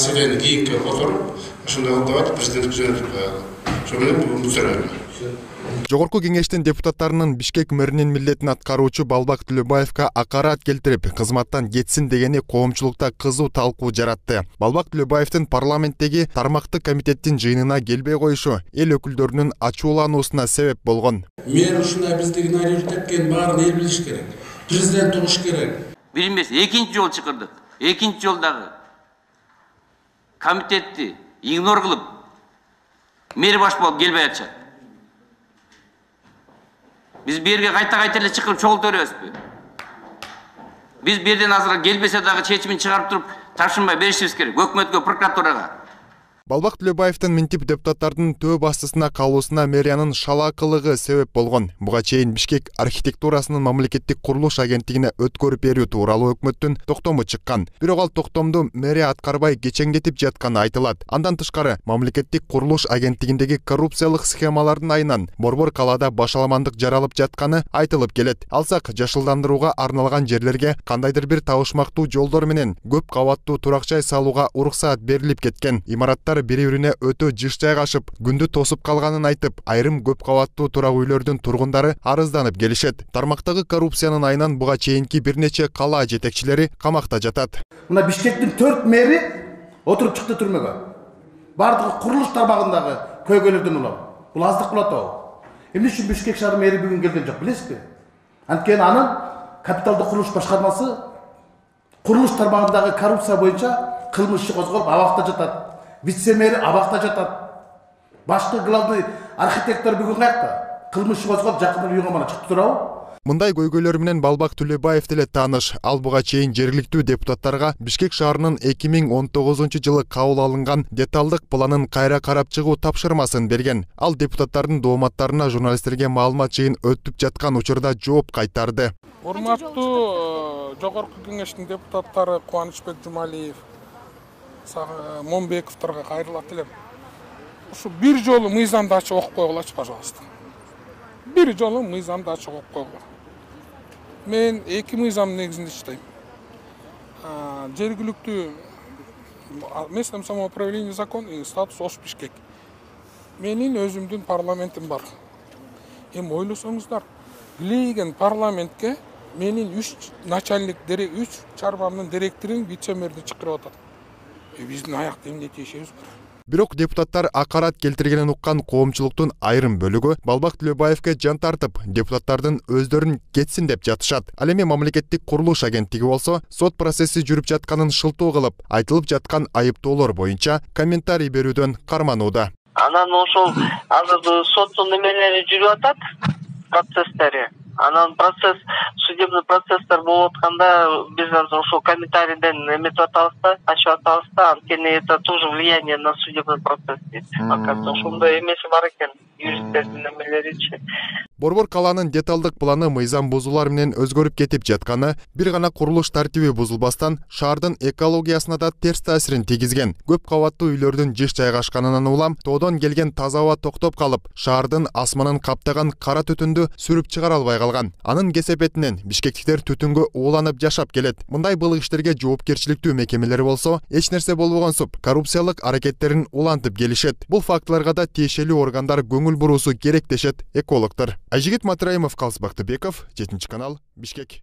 маселени кийинке которуп, ошондой кылып президент жөнөтүп коелу. Ошо менен бүгүнкү сурөөлөр. Жогорку кеңештин депутаттарынын Бишкек мэринин милдетин аткаруучу Балбак Түлөбаевка акарат келтирип, кызматтан кетсин дегени коомчулукта кызуу талкуу жаратты. Балбак Түлөбаевдин парламенттеги тармактык комитеттин жыйынына келбей коюшу эл өкүлдөрүнүн ачуулануусуна себеп болгон. Мэр ушундай бизди игнорирует эткенин баарын эл билиш керек. Президент угуш керек. Бир эмес, экинчи жол чакырдык. Экинчи жолдагы комитетти игнор кылып, мэр баш болуп келбей атышат. Biz bir yerге кайта эле чыгып чогулта беребизби? Biz bir yerден азыр келбесе дагы чечимин чыгарып туруп тапшырмай беришибиз керек. Өкмөткө, прокуратурага. Балбак Түлөбаевдин минтип депутаттардын төп астысына калуусуна мэриянын шалаакылыгы себеп болгон. Буга чейин Бишкек архитектурасынын мамлекеттик курулуш агенттигине өткөрүп берүү тууралуу өкмөттүн токтому чыккан. Бирок ал токтомду мэрия аткарбай кечеңдетип жатканы айтылат. Андан тышкары мамлекеттик курулуш агенттигиндеги коррупциялык схемалардын айынан борбор калаада башаламандык жаралып жатканы айтылып келет. Алсак, жашылдандырууга арналган жерлерге кандайдыр бир табышмактуу жолдор менен көп кабаттуу турак жай салууга уруксаат берилип кеткен. Имараттар бири-бирине өтө жыш жайгашып, күндү тосуп калганын айтып, айрым көп кабаттуу турак үйлөрдүн тургундары арызданып келишет. Тармактагы коррупциянын айынан буга чейинки бир нече кала жетекчилери камакта жатат. Мына Бишкектин 4 мэри отуруп чыкты түрмөгө. Бардыгы курулуш тармагындагы көйгөйлөрдөн улам. Бул аздык болот о. Эмне үчүн Бишкек шаар мэри бүгүн келген жок, билесизби? Анткени анын капиталдык курулуш башкармасы курулуш тармагындагы коррупция боюнча кылмыш иши козголуп абакта жатат. Вице-мэр абакта жатат. Башкы главный архитектор бүгүн каякта? Кылмыш козголуп жакын үйгө мана чыкты турабы? Мындай көйгөйлөр менен Балбак Түлөбаев деле тааныш. Ал буга чейин жергиликтүү депутаттарга Бишкек шаарынын 2019-жылы кабыл алынган деталдык планын кайра карап чыгуу тапшырмасын берген. Ал депутаттардын дооматтарына журналисттерге маалымат жыйын өтүп жаткан учурда жооп кайтарды. Урматтуу жогорку кеңештин депутаттары Кубанычбек Жумалиев, Момбековторго кайрылат элем. Ушу бир жолу мыйзамды ачып окуп койгулачы, пожалуйста. Бир жолу мыйзамды ачып окуп койгула. Мен эки мыйзам негизинде иштейм. Жергиликтүү местное самоуправление закон и статус Ош Бишкек. Менин өзүмдүн парламентим бар. Эми ойлосоңуздар, билеген парламентке менин 3 начальник дерек 3 чарбамдын директорун вице-мэрди чакырып атат. Биздин аякта эмне тиешебиз бар. Бирок депутаттар акарат келтиргенин уккан коомчулуктун айрым бөлүгү Балбак Түлөбаевке жан тартып, депутаттардын өздөрүн кетсин деп жатышат. Ал эми мамлекеттик курулуш агенттиги болсо, сот процесси жүрүп жатканын шылтоо кылып, айтылып жаткан айыптоолор боюнча комментарий берүүдөн карманууда. Анан ошол азыр соттун немелери жүрүп атат, процесстери. Анан судебный процесстер болуп атканда биз азыр ошол комментарийден эметип атабыз да, ачып атабыз да, анткени это тоже влияние на судебный процесс дейт. Оказывается, ошондой эмеси бар экен, юристтердин немелеричи. Борбор калаанын деталдык планы мыйзам бузуулар менен өзгөрүп кетип жатканы, бир гана курулуш тартиби бузулбастан шаардын экологиясына да терс таасирин тийгизген. Көп кабаттуу үйлөрдүн жыш жайгашканынан улам тоодон келген таза аба токтоп калып, шаардын асманын каптаган кара түтүндү сүрүп чыгара албай калган. Анын кесепетинен бишкектиктер түтүнгө ууланып жашап келет. Мындай былык иштерге жоопкерчиликтүү мекемелер болсо, эч нерсе болбогонсуп, коррупциялык аракеттерин улантып келишет. Бул фактыларга да тиешелүү органдар көңүл буруусу керек дешет экологдор. Айжигит Матраимов, Калыс Бактыбеков, 7 канал, Бишкек.